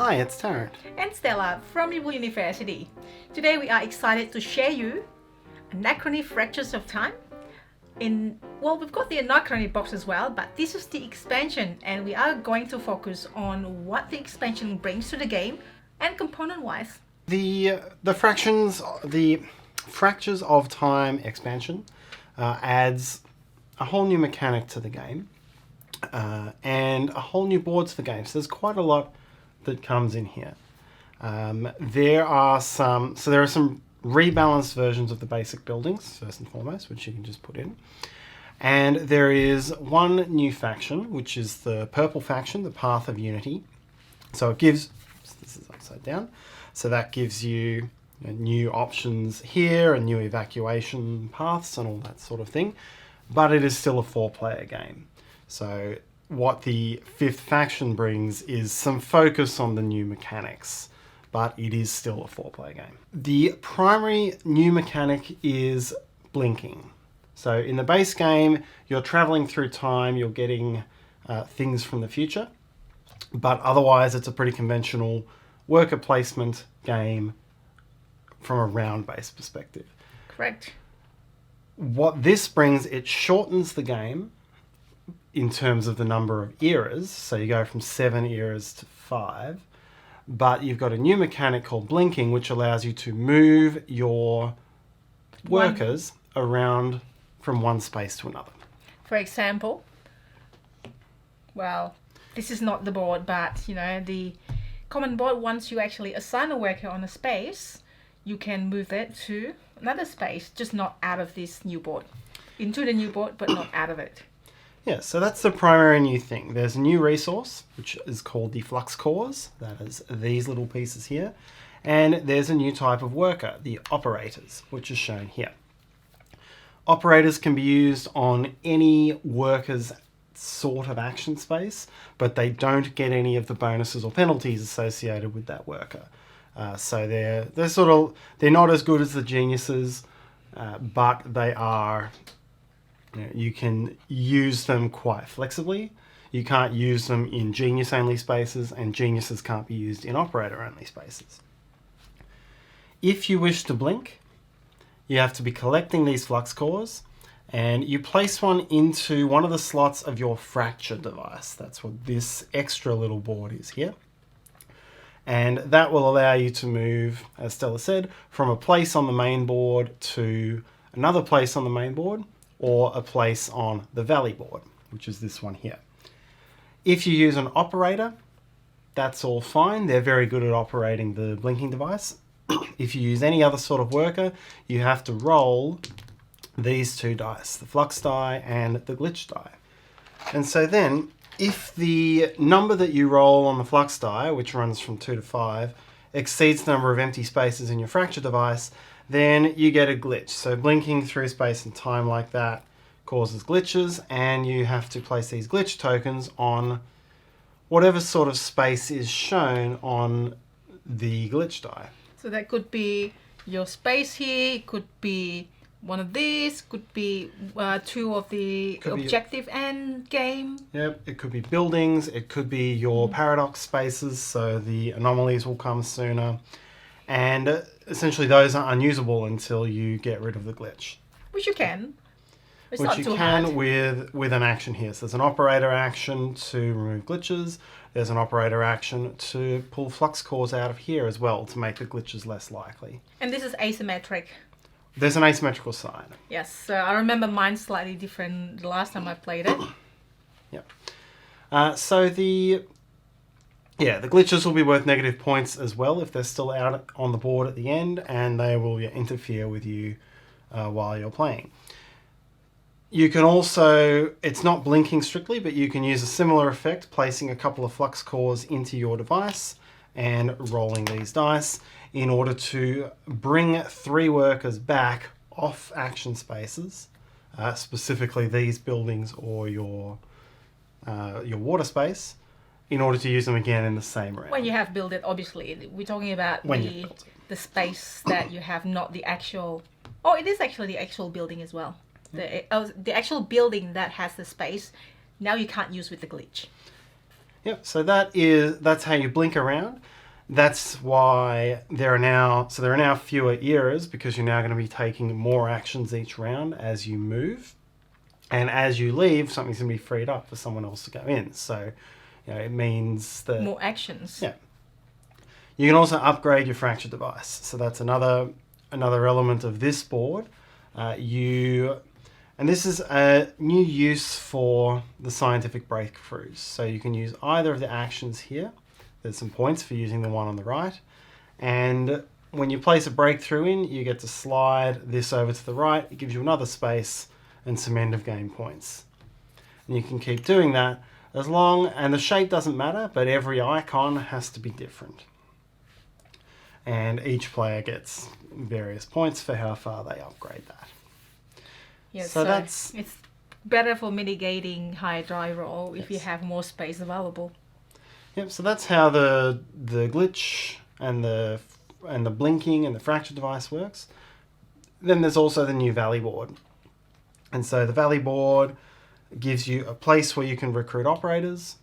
Hi, it's Tarrant. And Stella from Meeple University. Today we are excited to share you Anachrony Fractures of Time. We've got the Anachrony box as well, but this is the expansion and we are going to focus on what the expansion brings to the game and component-wise. The Fractures of Time expansion adds a whole new mechanic to the game and a whole new board to the game. So there's quite a lot that comes in here. There are some rebalanced versions of the basic buildings, first and foremost, which you can just put in. And there is one new faction, which is the purple faction, the Path of Unity. So it gives, this is upside down, so that gives you new options here and new evacuation paths and all that sort of thing. But it is still a 4-player game. So what the 5th faction brings is some focus on the new mechanics, but it is still a 4-player game. The primary new mechanic is blinking. So in the base game, you're traveling through time, you're getting things from the future, but otherwise it's a pretty conventional worker placement game from a round-based perspective. Correct. What this brings, it shortens the game in terms of the number of eras. So you go from 7 eras to 5, but you've got a new mechanic called blinking, which allows you to move your workers around from one space to another. For example, well, this is not the board, but the common board, once you actually assign a worker on a space, you can move it to another space, just not out of this new board. Into the new board, but not out of it. Yeah, so that's the primary new thing. There's a new resource, which is called the flux cores. That is these little pieces here. And there's a new type of worker, the operators, which is shown here. Operators can be used on any worker's sort of action space, but they don't get any of the bonuses or penalties associated with that worker. So they're not as good as the geniuses, but they are. You can use them quite flexibly. You can't use them in genius-only spaces, and geniuses can't be used in operator-only spaces. If you wish to blink, you have to be collecting these flux cores, and you place one into one of the slots of your fracture device. That's what this extra little board is here. And that will allow you to move, as Stella said, from a place on the main board to another place on the main board, or a place on the valley board, which is this one here. If you use an operator, that's all fine. They're very good at operating the blinking device. If you use any other sort of worker, you have to roll these 2 dice, the flux die and the glitch die. And so then, if the number that you roll on the flux die, which runs from 2 to 5, exceeds the number of empty spaces in your fracture device, then you get a glitch. So blinking through space and time like that causes glitches, and you have to place these glitch tokens on whatever sort of space is shown on the glitch die. So that could be your space here, it could be one of these, could be 2 of the objective end game. Yep, it could be buildings, it could be your paradox spaces, so the anomalies will come sooner. And essentially those are unusable until you get rid of the glitch. Which you can. It's Which not you too can hard. with an action here. So there's an operator action to remove glitches. There's an operator action to pull flux cores out of here as well to make the glitches less likely. And this is asymmetric. There's an asymmetrical side. Yes, so I remember mine slightly different the last time I played it. Yep. So the glitches will be worth negative points as well if they're still out on the board at the end, and they will interfere with you while you're playing. You can also, it's not blinking strictly, but you can use a similar effect, placing a couple of flux cores into your device and rolling these dice in order to bring 3 workers back off action spaces, specifically these buildings or your water space, in order to use them again in the same round. When you have built it, obviously. We're talking about the space that you have, not the actual... Oh, it is actually the actual building as well. The actual building that has the space, now you can't use with the glitch. Yep, so that's how you blink around. That's why there are now fewer eras, because you're now going to be taking more actions each round as you move, and as you leave, something's going to be freed up for someone else to go in. So, it means that More actions. Yeah. You can also upgrade your fracture device. So that's another element of this board. And this is a new use for the scientific breakthroughs. So you can use either of the actions here. There's some points for using the one on the right. And when you place a breakthrough in, you get to slide this over to the right. It gives you another space and some end of game points. And you can keep doing that and the shape doesn't matter, but every icon has to be different. And each player gets various points for how far they upgrade that. Yes, so it's better for mitigating high dry roll if you Yes. have more space available. Yep. So that's how the glitch and the blinking and the fracture device works. Then there's also the new Valley board, and so the Valley board gives you a place where you can recruit operators.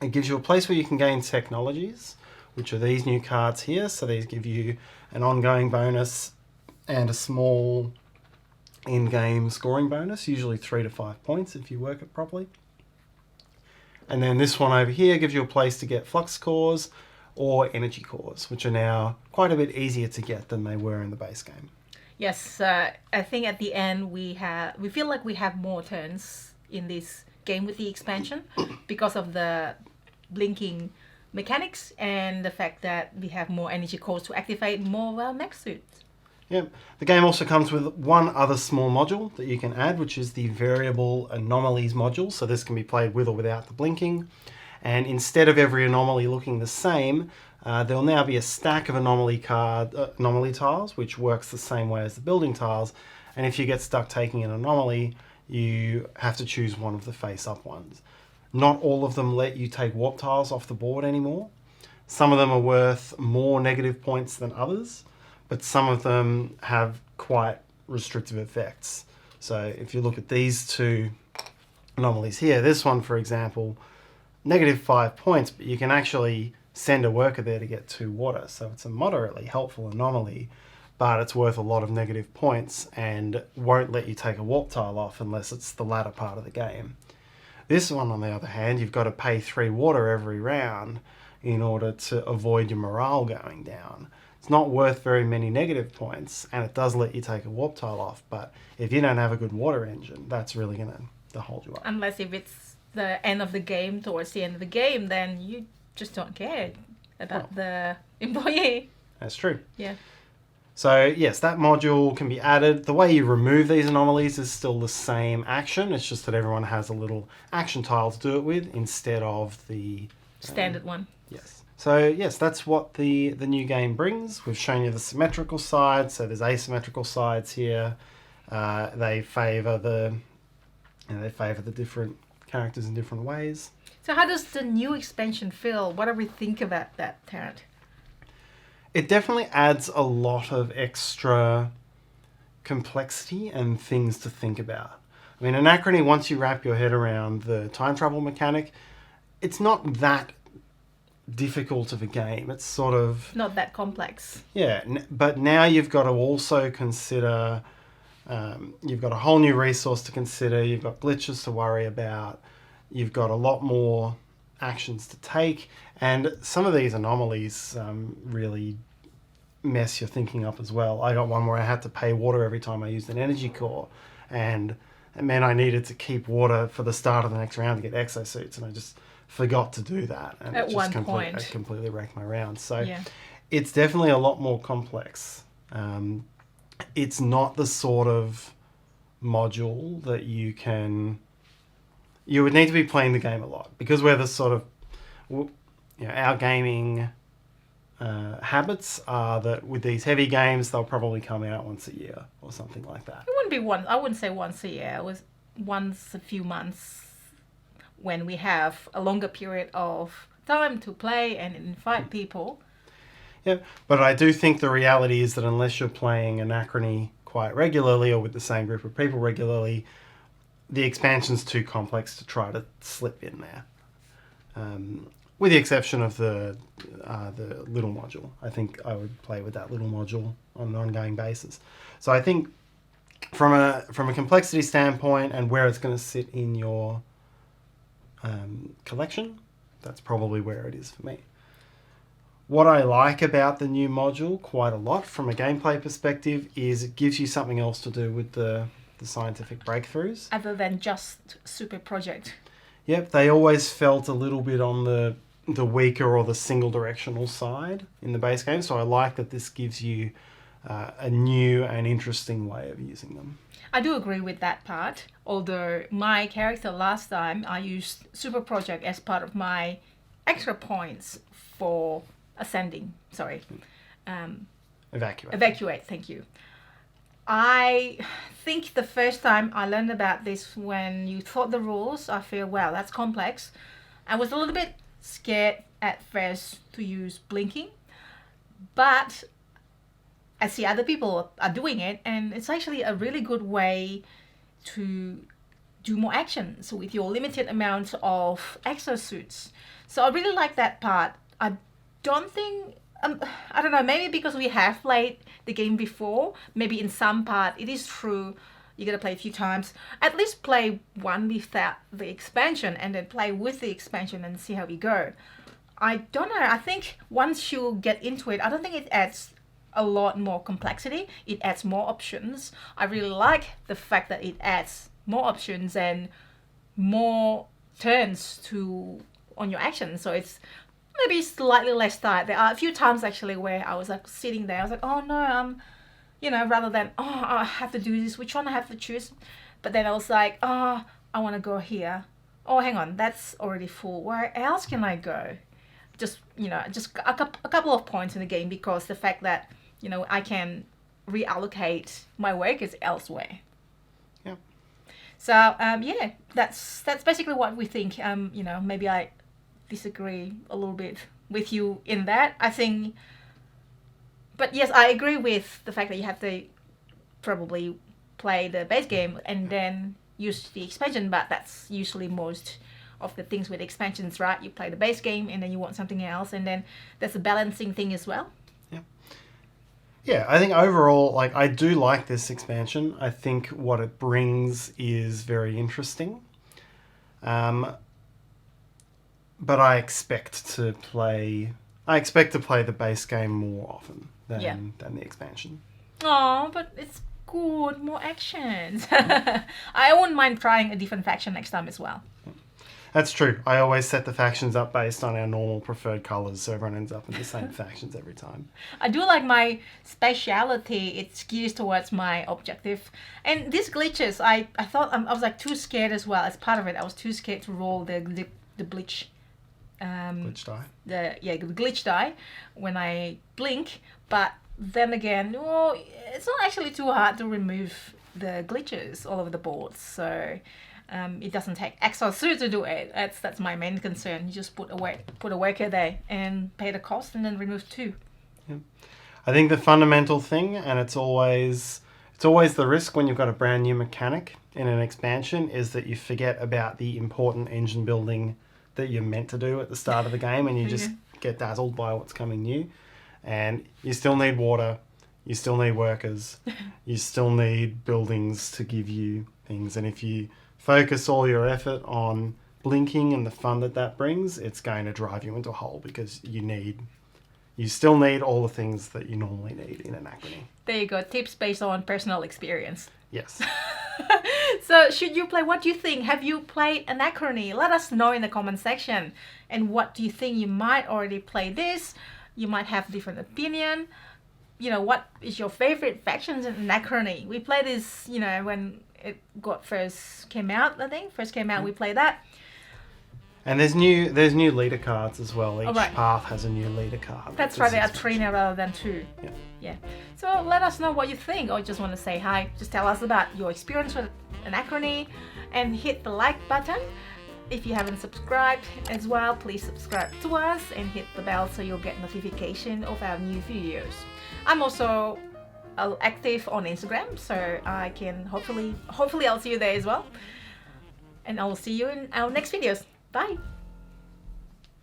It gives you a place where you can gain technologies, which are these new cards here. So these give you an ongoing bonus and a small in-game scoring bonus, usually 3 to 5 points if you work it properly. And then this one over here gives you a place to get flux cores or energy cores, which are now quite a bit easier to get than they were in the base game. Yes, I think at the end we feel like we have more turns in this game with the expansion because of the blinking mechanics and the fact that we have more energy cores to activate more mech suits. Yep. The game also comes with one other small module that you can add, which is the variable anomalies module. So this can be played with or without the blinking. And instead of every anomaly looking the same, there'll now be a stack of anomaly tiles, which works the same way as the building tiles. And if you get stuck taking an anomaly, you have to choose one of the face-up ones. Not all of them let you take warp tiles off the board anymore. Some of them are worth more negative points than others, but some of them have quite restrictive effects. So if you look at these two anomalies here, this one, for example, -5 points, but you can actually send a worker there to get 2 water. So it's a moderately helpful anomaly, but it's worth a lot of negative points and won't let you take a warp tile off unless it's the latter part of the game. This one, on the other hand, you've got to pay 3 water every round in order to avoid your morale going down. It's not worth very many negative points, and it does let you take a warp tile off, but if you don't have a good water engine, that's really going to hold you up. Unless if it's the end of the game, towards the end of the game, then you just don't care about the employee. That's true. Yeah. So yes, that module can be added. The way you remove these anomalies is still the same action. It's just that everyone has a little action tile to do it with instead of the Standard one. Yes. So yes, that's what the new game brings. We've shown you the symmetrical side. So there's asymmetrical sides here. They favour the different characters in different ways. So how does the new expansion feel? What do we think about that, Tarrant? It definitely adds a lot of extra complexity and things to think about. I mean, Anachrony, once you wrap your head around the time travel mechanic, it's not that difficult of a game. It's sort of... Not that complex. Yeah, but now you've got to also consider... you've got a whole new resource to consider. You've got glitches to worry about. You've got a lot more actions to take. And some of these anomalies really mess your thinking up as well. I got one where I had to pay water every time I used an energy core. And it meant I needed to keep water for the start of the next round to get exosuits. And I just forgot to do that. And At it one just point. It completely wrecked my round. So Yeah. it's definitely a lot more complex. It's not the sort of module that you would need to be playing the game a lot, because we're the sort of, our gaming habits are that with these heavy games, they'll probably come out once a year or something like that. It wouldn't be I wouldn't say once a year. It was once a few months when we have a longer period of time to play and invite people. Yeah, but I do think the reality is that unless you're playing Anachrony quite regularly or with the same group of people regularly, the expansion's too complex to try to slip in there. with the exception of the little module. I think I would play with that little module on an ongoing basis. So I think from a complexity standpoint and where it's going to sit in your collection, that's probably where it is for me. What I like about the new module quite a lot from a gameplay perspective is it gives you something else to do with the scientific breakthroughs. Other than just super project. Yep, they always felt a little bit on the weaker or the single directional side in the base game. So I like that this gives you a new and interesting way of using them. I do agree with that part. Although my character last time, I used super project as part of my extra points for ascending. Sorry. Evacuate, thank you. I think the first time I learned about this, when you taught the rules, I feel, wow, that's complex. I was a little bit scared at first to use blinking, but I see other people are doing it, and it's actually a really good way to do more actions with your limited amount of exosuits. So I really like that part. I don't think, I don't know, maybe because we have played the game before, maybe in some part it is true you gotta play a few times. At least play one without the expansion and then play with the expansion and see how we go. I don't know, I think once you get into it, I don't think it adds a lot more complexity. It adds more options. I really like the fact that it adds more options and more turns on your actions. So it's maybe slightly less tight. There are a few times actually where I was like sitting there, I was like, oh no, rather than, oh, I have to do this, which one I have to choose? But then I was like, oh, I want to go here. Oh, hang on, that's already full. Where else can I go? Just a couple of points in the game, because the fact that, I can reallocate my workers elsewhere. Yeah. So, that's basically what we think. Maybe I disagree a little bit with you in that. I think, but yes, I agree with the fact that you have to probably play the base game and then use the expansion, but that's usually most of the things with expansions, right? You play the base game and then you want something else, and then there's a balancing thing as well. Yeah, I think overall, I do like this expansion. I think what it brings is very interesting. But I expect to play the base game more often than the expansion. Oh, but it's good, more actions. I wouldn't mind trying a different faction next time as well. That's true. I always set the factions up based on our normal preferred colours, so everyone ends up in the same factions every time. I do like my speciality. It skews towards my objective. And these glitches, I thought, I was too scared as well. As part of it, I was too scared to roll the glitch. Glitch die? The glitch die when I blink. But then again, it's not actually too hard to remove the glitches all over the board. So it doesn't take extra suit to do it. That's my main concern. You just put a worker there and pay the cost and then remove two. Yeah. I think the fundamental thing, and it's always the risk when you've got a brand new mechanic in an expansion, is that you forget about the important engine building that you're meant to do at the start of the game, and you just get dazzled by what's coming new. And you still need water, you still need workers, you still need buildings to give you things. And if you focus all your effort on blinking and the fun that brings, it's going to drive you into a hole, because you still need all the things that you normally need in Anachrony. There you go. Tips based on personal experience. Yes. So should you play? What do you think? Have you played Anachrony? Let us know in the comment section. And what do you think? You might already play this. You might have different opinion. What is your favorite factions in Anachrony? We played this, when it first came out, we played that. And there's new leader cards as well. Each path has a new leader card. That's right, there are 3 now rather than 2. Yeah. So let us know what you think, or you just want to say hi. Just tell us about your experience with Anachrony and hit the like button. If you haven't subscribed as well, please subscribe to us and hit the bell so you'll get notification of our new videos. I'm also active on Instagram, so I can hopefully I'll see you there as well. And I will see you in our next videos. Bye!